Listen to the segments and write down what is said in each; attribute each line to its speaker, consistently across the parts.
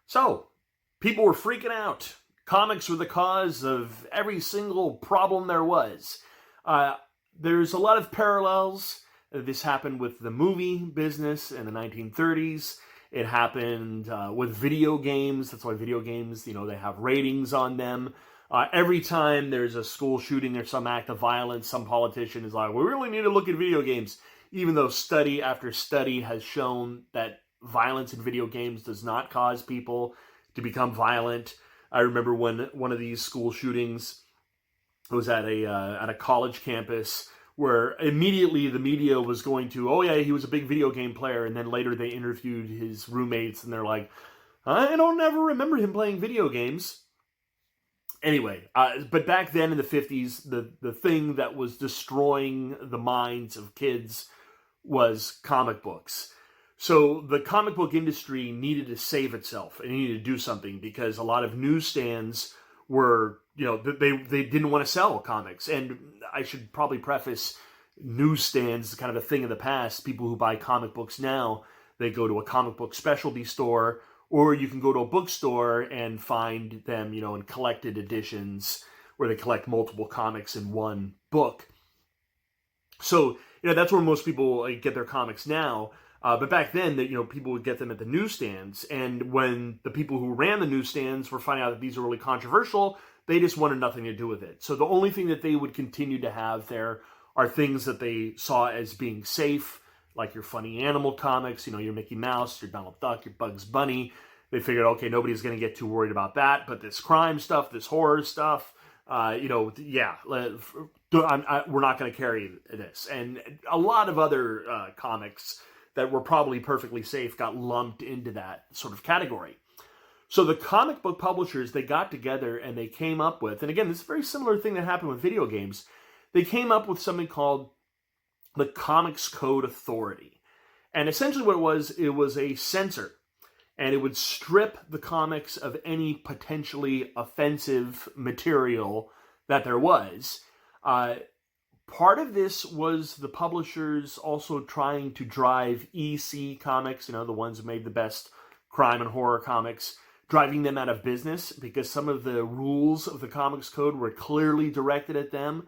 Speaker 1: So, people were freaking out. Comics were the cause of every single problem there was. There's a lot of parallels. This happened with the movie business in the 1930s. It happened with video games. That's why video games, they have ratings on them. Every time there's a school shooting or some act of violence, some politician is like, we really need to look at video games. Even though study after study has shown that violence in video games does not cause people to become violent. I remember when one of these school shootings was at a college campus where immediately the media was going to, oh yeah, he was a big video game player, and then later they interviewed his roommates and they're like, I don't ever remember him playing video games. Anyway, but back then in the 50s, the thing that was destroying the minds of kids was comic books. So the comic book industry needed to save itself. It needed to do something because a lot of newsstands were, they didn't want to sell comics. And I should probably preface, newsstands is kind of a thing of the past. People who buy comic books now, they go to a comic book specialty store, or you can go to a bookstore and find them, in collected editions where they collect multiple comics in one book. So, that's where most people get their comics now. But back then, people would get them at the newsstands. And when the people who ran the newsstands were finding out that these are really controversial, they just wanted nothing to do with it. So the only thing that they would continue to have there are things that they saw as being safe, like your funny animal comics, your Mickey Mouse, your Donald Duck, your Bugs Bunny. They figured, okay, nobody's going to get too worried about that. But this crime stuff, this horror stuff, we're not going to carry this. And a lot of other comics that were probably perfectly safe got lumped into that sort of category. So the comic book publishers, they got together and they came up with, and again, this is a very similar thing that happened with video games, they came up with something called the Comics Code Authority. And essentially what it was a censor. And it would strip the comics of any potentially offensive material that there was. Part of this was the publishers also trying to drive EC comics, the ones who made the best crime and horror comics, driving them out of business because some of the rules of the Comics Code were clearly directed at them.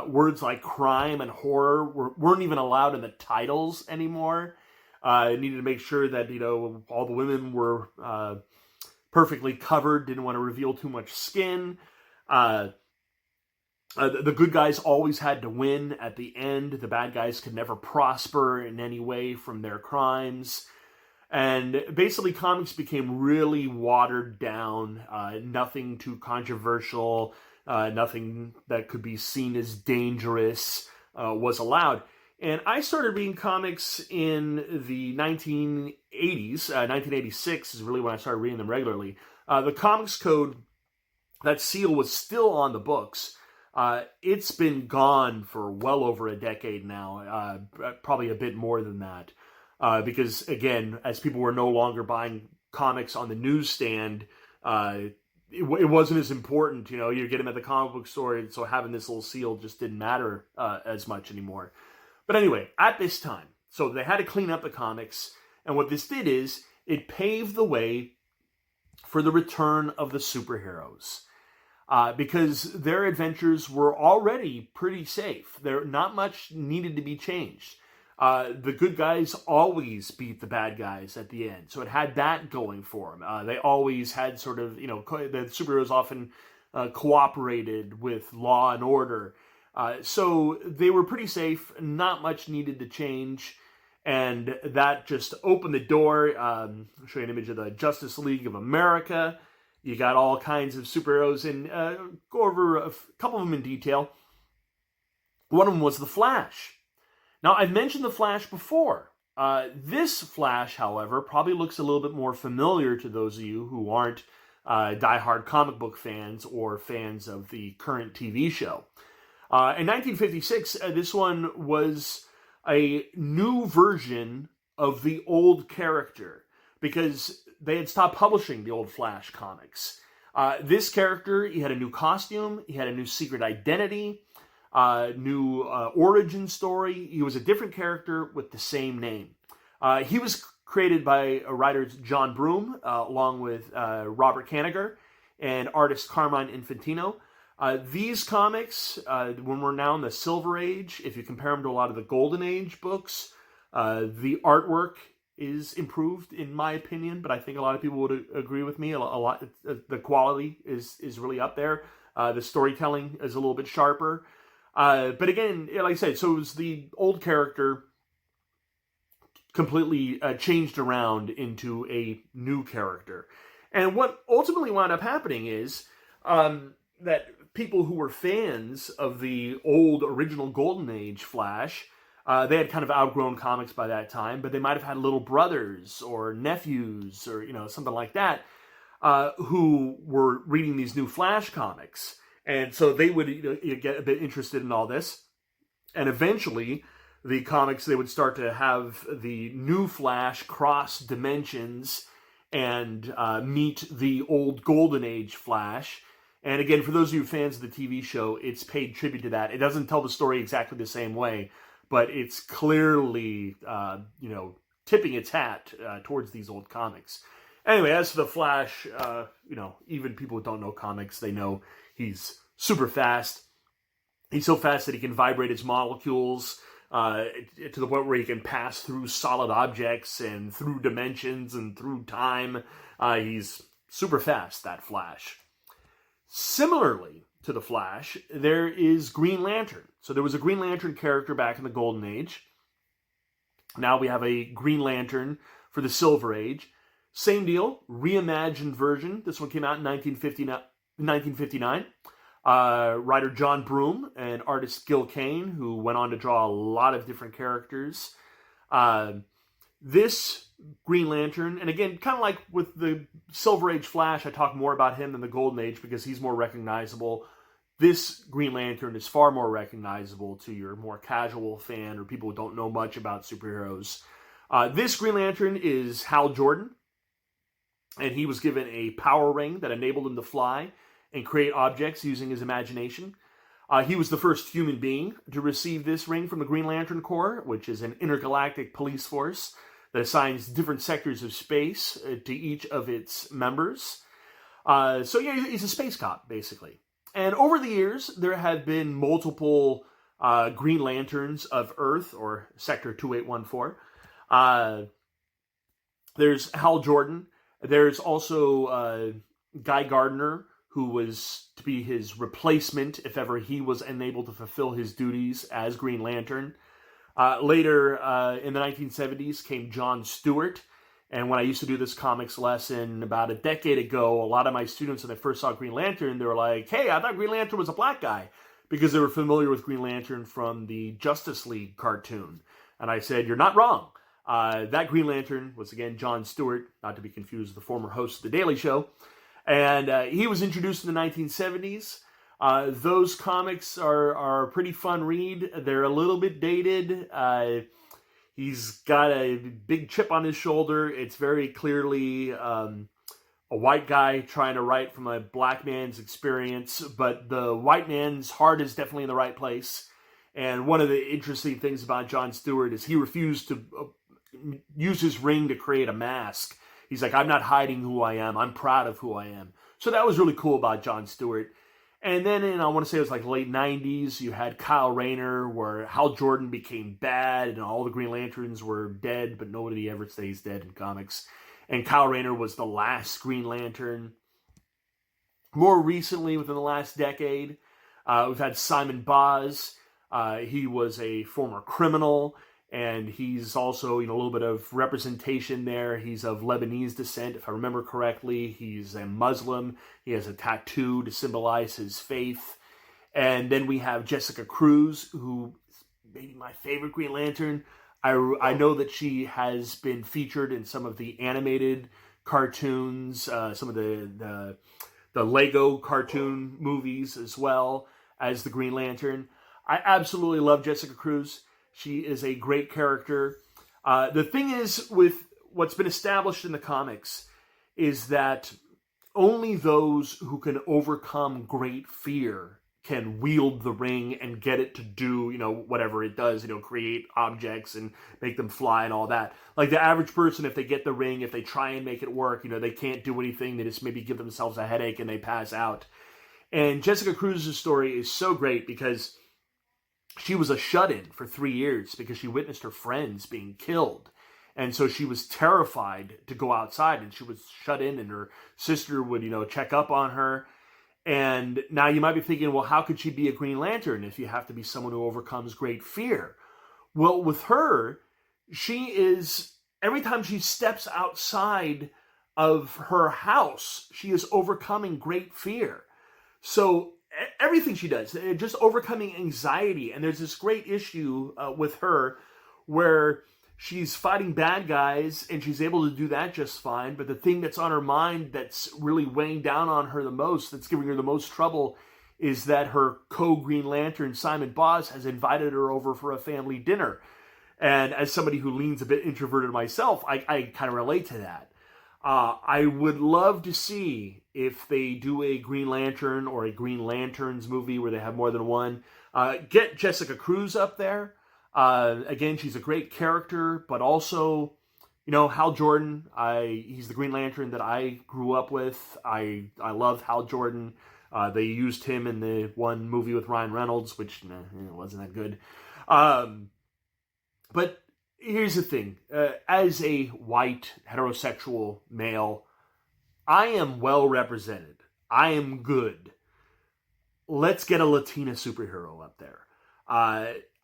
Speaker 1: Words like crime and horror weren't even allowed in the titles anymore. It needed to make sure that, all the women were perfectly covered, didn't want to reveal too much skin. The good guys always had to win at the end. The bad guys could never prosper in any way from their crimes. And basically comics became really watered down, nothing too controversial, nothing that could be seen as dangerous was allowed. And I started reading comics in the 1980s. 1986 is really when I started reading them regularly. The Comics Code, that seal was still on the books. It's been gone for well over a decade now, probably a bit more than that. Because, again, as people were no longer buying comics on the newsstand, it wasn't as important. You get them at the comic book store, so having this little seal just didn't matter as much anymore. But anyway, at this time, so they had to clean up the comics, and what this did is it paved the way for the return of the superheroes. Because their adventures were already pretty safe. Not much needed to be changed. The good guys always beat the bad guys at the end. So it had that going for them. They always had sort of, the superheroes often cooperated with law and order. So they were pretty safe. Not much needed to change. And that just opened the door. I'll show you an image of the Justice League of America. You got all kinds of superheroes, and go over a couple of them in detail. One of them was the Flash. Now, I've mentioned the Flash before. This Flash, however, probably looks a little bit more familiar to those of you who aren't diehard comic book fans or fans of the current TV show. In 1956, this one was a new version of the old character, because they had stopped publishing the old Flash comics. This character, he had a new costume, he had a new secret identity, new origin story. He was a different character with the same name. He was created by writers John Broome, along with Robert Kanigher and artist Carmine Infantino. These comics, when we're now in the Silver Age, if you compare them to a lot of the Golden Age books, the artwork is improved, in my opinion, but I think a lot of people would agree with me. A lot, the quality is really up there. The storytelling is a little bit sharper. But again, like I said, so it was the old character completely changed around into a new character. And what ultimately wound up happening is that people who were fans of the old original Golden Age Flash, they had kind of outgrown comics by that time, but they might have had little brothers or nephews or, something like that, who were reading these new Flash comics. And so they would get a bit interested in all this. And eventually, the comics, they would start to have the new Flash cross dimensions and meet the old Golden Age Flash. And again, for those of you fans of the TV show, it's paid tribute to that. It doesn't tell the story exactly the same way, but it's clearly, tipping its hat towards these old comics. Anyway, as for the Flash, even people who don't know comics, they know he's super fast. He's so fast that he can vibrate his molecules to the point where he can pass through solid objects and through dimensions and through time. He's super fast, that Flash. Similarly to the Flash, there is Green Lantern. So there was a Green Lantern character back in the Golden Age. Now we have a Green Lantern for the Silver Age. Same deal, reimagined version. This one came out in 1959. Writer John Broome and artist Gil Kane, who went on to draw a lot of different characters. This Green Lantern, and again, kind of like with the Silver Age Flash, I talk more about him than the Golden Age because he's more recognizable. This Green Lantern is far more recognizable to your more casual fan or people who don't know much about superheroes. This Green Lantern is Hal Jordan, and he was given a power ring that enabled him to fly and create objects using his imagination. He was the first human being to receive this ring from the Green Lantern Corps, which is an intergalactic police force that assigns different sectors of space to each of its members. He's a space cop, basically. And over the years, there have been multiple Green Lanterns of Earth, or Sector 2814. There's Hal Jordan. There's also Guy Gardner, who was to be his replacement if ever he was unable to fulfill his duties as Green Lantern. Later, in the 1970s, came John Stewart. And when I used to do this comics lesson about a decade ago, a lot of my students, when they first saw Green Lantern, they were like, hey, I thought Green Lantern was a black guy, because they were familiar with Green Lantern from the Justice League cartoon. And I said, you're not wrong. That Green Lantern was, again, John Stewart, not to be confused with the former host of The Daily Show. And he was introduced in the 1970s. Those comics are a pretty fun read. They're a little bit dated. He's got a big chip on his shoulder. It's very clearly a white guy trying to write from a black man's experience, but the white man's heart is definitely in the right place. And one of the interesting things about John Stewart is he refused to use his ring to create a mask. He's like, I'm not hiding who I am. I'm proud of who I am. So that was really cool about John Stewart. And then I want to say it was like late 90s, you had Kyle Rayner, where Hal Jordan became bad and all the Green Lanterns were dead, but nobody ever stays dead in comics. And Kyle Rayner was the last Green Lantern. More recently, within the last decade, we've had Simon Baz. He was a former criminal, and he's also, a little bit of representation there. He's of Lebanese descent, if I remember correctly. He's a Muslim. He has a tattoo to symbolize his faith. And then we have Jessica Cruz, who is maybe my favorite Green Lantern. I know that she has been featured in some of the animated cartoons, some of the Lego cartoon movies, as well as the Green Lantern. I absolutely love Jessica Cruz. She is a great character. The thing is, with what's been established in the comics, is that only those who can overcome great fear can wield the ring and get it to do, whatever it does, create objects and make them fly and all that. Like the average person, if they get the ring, if they try and make it work, they can't do anything. They just maybe give themselves a headache and they pass out. And Jessica Cruz's story is so great because she was a shut-in for 3 years because she witnessed her friends being killed. And so she was terrified to go outside, and she was shut in, and her sister would, check up on her. And now you might be thinking, well, how could she be a Green Lantern if you have to be someone who overcomes great fear? Well, with her, she is, every time she steps outside of her house, she is overcoming great fear. So everything she does, just overcoming anxiety. And there's this great issue with her where she's fighting bad guys and she's able to do that just fine. But the thing that's on her mind that's really weighing down on her the most, that's giving her the most trouble, is that her co-Green Lantern, Simon Boss, has invited her over for a family dinner. And as somebody who leans a bit introverted myself, I kind of relate to that. I would love to see if they do a Green Lantern or a Green Lanterns movie where they have more than one. Get Jessica Cruz up there. Again, she's a great character, but also, Hal Jordan. He's the Green Lantern that I grew up with. I love Hal Jordan. They used him in the one movie with Ryan Reynolds, which wasn't that good. But here's the thing. As a white, heterosexual male, I am well represented. I am good. Let's get a Latina superhero up there.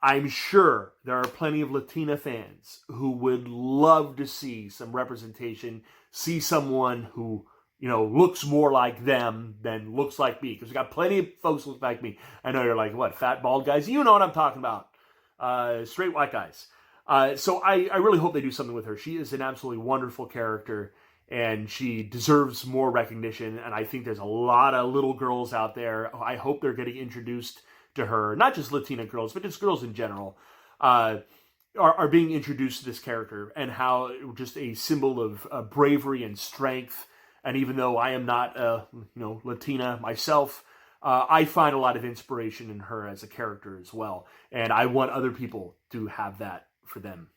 Speaker 1: I'm sure there are plenty of Latina fans who would love to see some representation, see someone who, looks more like them than looks like me. Because we got plenty of folks who look like me. I know you're like, what, fat, bald guys? You know what I'm talking about. Straight white guys. So I really hope they do something with her. She is an absolutely wonderful character, and she deserves more recognition. And I think there's a lot of little girls out there. I hope they're getting introduced to her, not just Latina girls, but just girls in general, are being introduced to this character and how just a symbol of bravery and strength. And even though I am not, Latina myself, I find a lot of inspiration in her as a character as well. And I want other people to have that for them.